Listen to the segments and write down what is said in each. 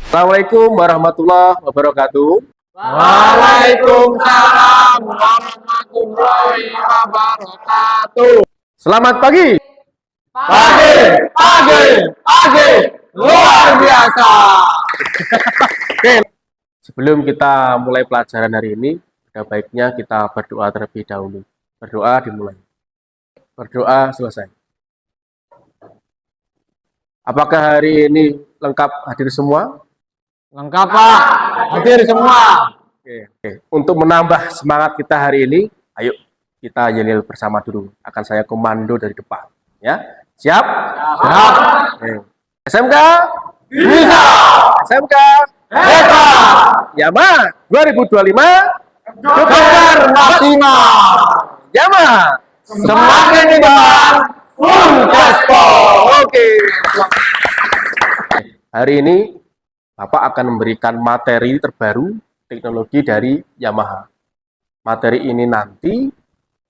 Assalamualaikum warahmatullahi wabarakatuh. Waalaikumsalam warahmatullahi wabarakatuh. Selamat pagi. Pagi, pagi, pagi, luar biasa. Oke, sebelum kita mulai pelajaran hari ini, ada baiknya kita berdoa terlebih dahulu. Berdoa dimulai. Berdoa selesai. Apakah hari ini lengkap hadir semua? Lengkap Pak, hadir semua. Oke. Untuk menambah semangat kita hari ini, ayo kita yel bersama dulu. Akan saya komando dari depan. Ya, siap? Siap. Oke. SMK? Bisa. SMK? Hebat. Yama 2025? Dokter maksimal. Yama. Semakin di depan, full gaspol. Oke. Hari ini Bapak akan memberikan materi terbaru teknologi dari Yamaha. Materi ini nanti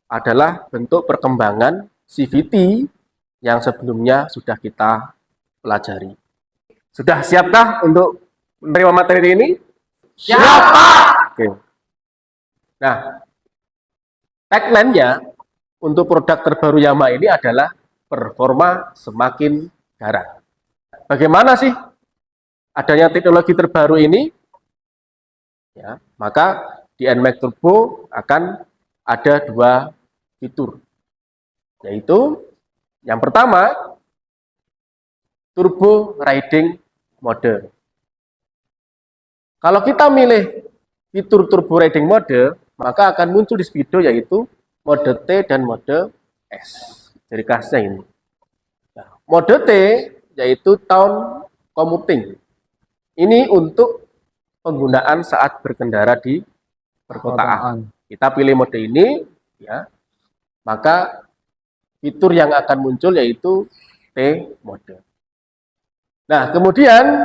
adalah bentuk perkembangan CVT yang sebelumnya sudah kita pelajari. Sudah siapkah untuk menerima materi ini? Siapa? Oke. Nah, tagline-nya untuk produk terbaru Yamaha ini adalah performa semakin garang. Bagaimana sih adanya teknologi terbaru ini? Ya, maka di NMAX Turbo akan ada dua fitur, yaitu yang pertama Turbo Riding Mode. Kalau kita milih fitur Turbo Riding Mode, maka akan muncul di Speedo yaitu mode T dan mode S. Jadi khasnya ini. Nah, mode T yaitu Town Commuting. Ini untuk penggunaan saat berkendara di perkotaan. Kita pilih mode ini, ya, maka fitur yang akan muncul yaitu T mode. Nah, kemudian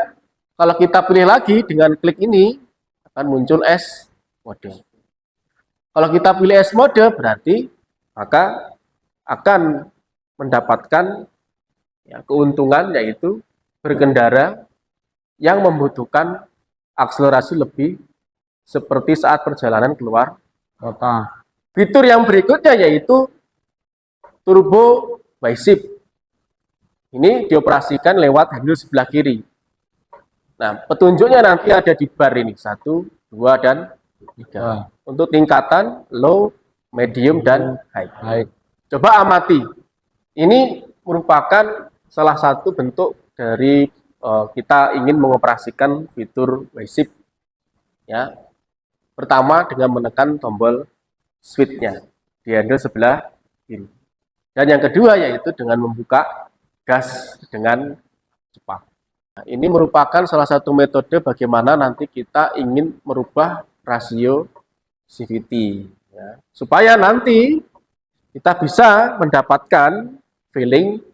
kalau kita pilih lagi dengan klik ini akan muncul S mode. Kalau kita pilih S mode berarti maka akan mendapatkan keuntungan yaitu berkendara yang membutuhkan akselerasi lebih seperti saat perjalanan keluar kota. Fitur yang berikutnya yaitu Turbo Y-Shift. Ini dioperasikan lewat handle sebelah kiri. Nah, petunjuknya nanti ada di bar ini, 1, 2, dan 3. Untuk tingkatan low, medium, dan high. Coba amati. Ini merupakan salah satu bentuk dari kita ingin mengoperasikan fitur Y-Shift. Ya. Pertama dengan menekan tombol switch-nya di handle sebelah kiri. Dan yang kedua yaitu dengan membuka gas dengan cepat. Nah, ini merupakan salah satu metode bagaimana nanti kita ingin merubah rasio CVT. Ya. Supaya nanti kita bisa mendapatkan feeling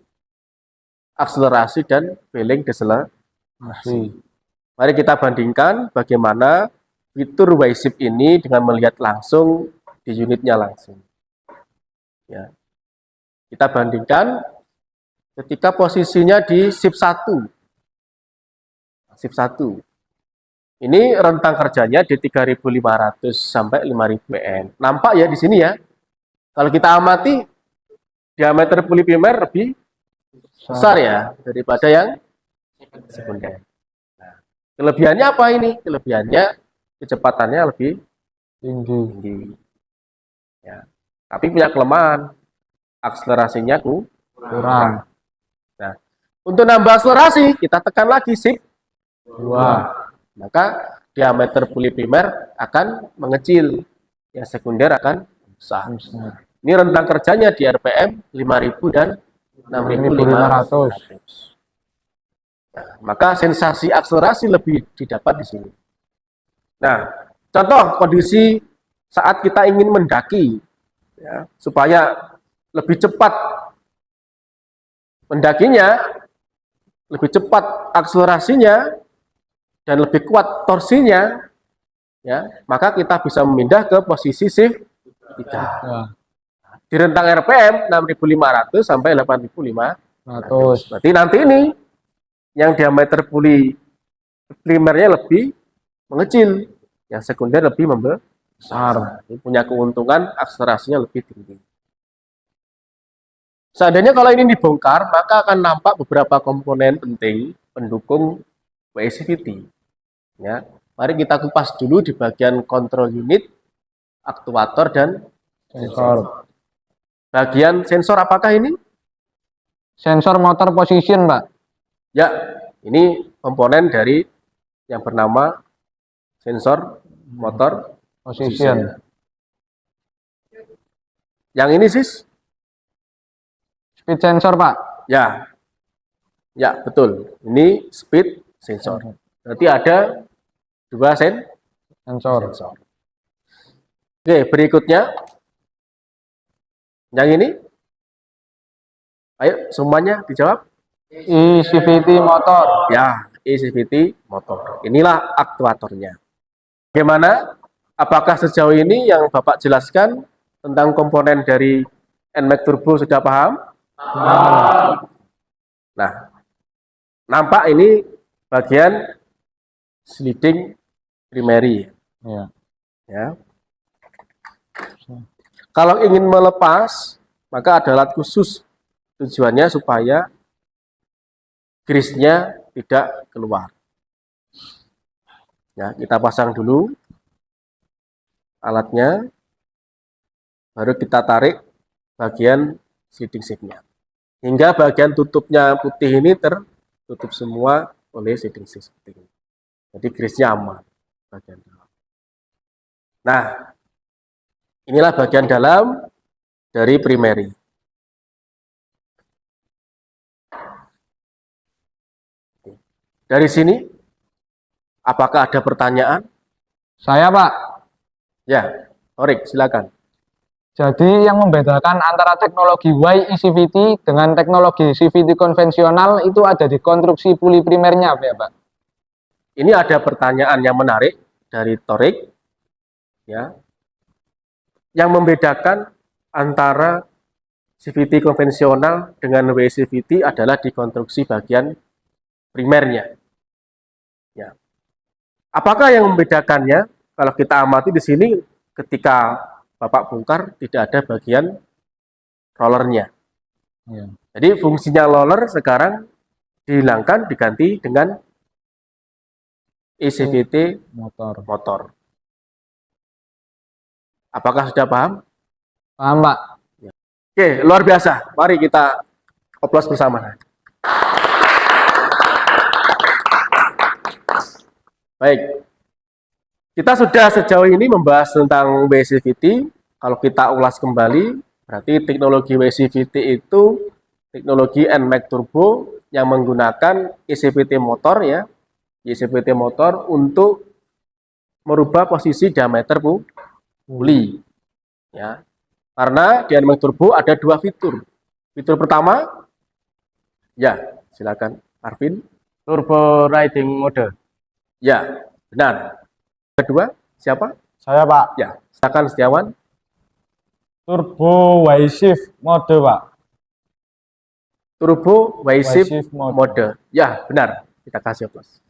akselerasi dan feeling deselerasi. Mari kita bandingkan bagaimana fitur Y-Shift ini dengan melihat langsung di unitnya langsung. Ya. Kita bandingkan ketika posisinya di shift 1. Shift 1. Ini rentang kerjanya di 3.500 sampai 5.000 PN. Nampak ya di sini ya. Kalau kita amati diameter puli primer lebih besar ya daripada yang sekunder. Nah, kelebihannya apa ini? Kelebihannya kecepatannya lebih tinggi. Ya. Tapi punya kelemahan, akselerasinya kurang. Nah, untuk nambah akselerasi kita tekan lagi shift 2. Maka diameter puli primer akan mengecil, yang sekunder akan besar. Ini rentang kerjanya di RPM 5.000 dan 6.500. Nah, maka sensasi akselerasi lebih didapat di sini. Nah, contoh kondisi saat kita ingin mendaki, ya, supaya lebih cepat mendakinya, lebih cepat akselerasinya, dan lebih kuat torsinya, ya, maka kita bisa memindah ke posisi shift 3. Di rentang RPM 6.500 sampai 8.500. Berarti nanti ini yang diameter puli primernya lebih mengecil, yang sekunder lebih membesar. Ini punya keuntungan akselerasinya lebih tinggi. Seandainya kalau ini dibongkar, maka akan nampak beberapa komponen penting pendukung WCVT. Ya, mari kita kupas dulu di bagian control unit, aktuator, dan Sensor. bagian sensor apakah ini? Sensor motor position, Pak. Ya, ini komponen dari yang bernama sensor motor Position. Yang ini sis? Speed sensor, Pak. Ya, ya betul. Ini speed sensor. Berarti ada dua Sensor. sensor. Oke, berikutnya yang ini. Ayo semuanya dijawab. ECVT motor. Ya, ECVT motor. Inilah aktuatornya. Bagaimana? Apakah sejauh ini yang Bapak jelaskan tentang komponen dari NMAX Turbo sudah paham? Nah, nampak ini bagian sliding primary. Ya. Ya. Kalau ingin melepas, maka ada alat khusus. Tujuannya supaya grease-nya tidak keluar. Ya, kita pasang dulu alatnya, baru kita tarik bagian sliding shaft-nya. Hingga bagian tutupnya putih ini tertutup semua oleh sliding shaft seperti ini. Jadi grease-nya aman bagian dalam. Nah, inilah bagian dalam dari primary. Dari sini, apakah ada pertanyaan? Saya, Pak. Ya, Torik, silakan. Jadi yang membedakan antara teknologi YECVT dengan teknologi CVT konvensional itu ada di konstruksi puli primernya, ya, Pak? Ini ada pertanyaan yang menarik dari Torik, ya, yang membedakan antara CVT konvensional dengan WCVT adalah di konstruksi bagian primernya. Ya. Apakah yang membedakannya? Kalau kita amati di sini, ketika Bapak bongkar tidak ada bagian rollernya. Ya. Jadi fungsinya roller sekarang dihilangkan, diganti dengan ECVT motor. Apakah sudah paham? Paham, Pak? Oke, luar biasa. Mari kita oplos bersama. Baik, kita sudah sejauh ini membahas tentang WCVT. Kalau kita ulas kembali, berarti teknologi WCVT itu teknologi NMAX Turbo yang menggunakan ECVT motor, ya, ECVT motor untuk merubah posisi diameter puli. Ya, karena di NMAX Turbo ada dua fitur. Fitur pertama, ya, silakan, Arvin. Turbo riding mode. Ya, benar. Kedua, siapa? Saya, Pak. Ya, silakan Setiawan. Turbo Y-shift mode, Pak. Turbo Y-shift Y-shift mode. Ya, benar. Kita kasih plus.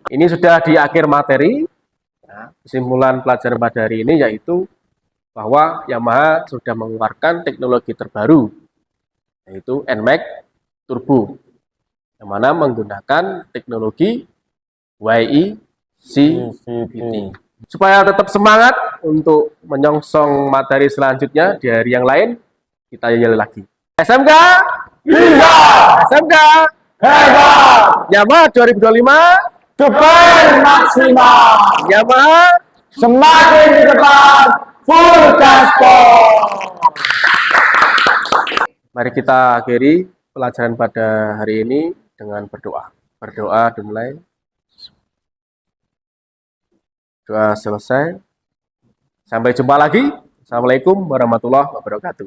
Ini sudah di akhir materi. Ya, kesimpulan pelajaran pada hari ini yaitu bahwa Yamaha sudah mengeluarkan teknologi terbaru, yaitu NMAX Turbo, yang mana menggunakan teknologi YECVT. Supaya tetap semangat untuk menyongsong materi selanjutnya di hari yang lain, kita yel lagi. SMK Bisa! SMK Hebat! Yamaha 2025 Depan maksimal! Yamaha Semakin di depan, full gaspol! Mari kita akhiri pelajaran pada hari ini dengan berdoa. Berdoa dimulai. Doa selesai. Sampai jumpa lagi. Assalamualaikum warahmatullahi wabarakatuh.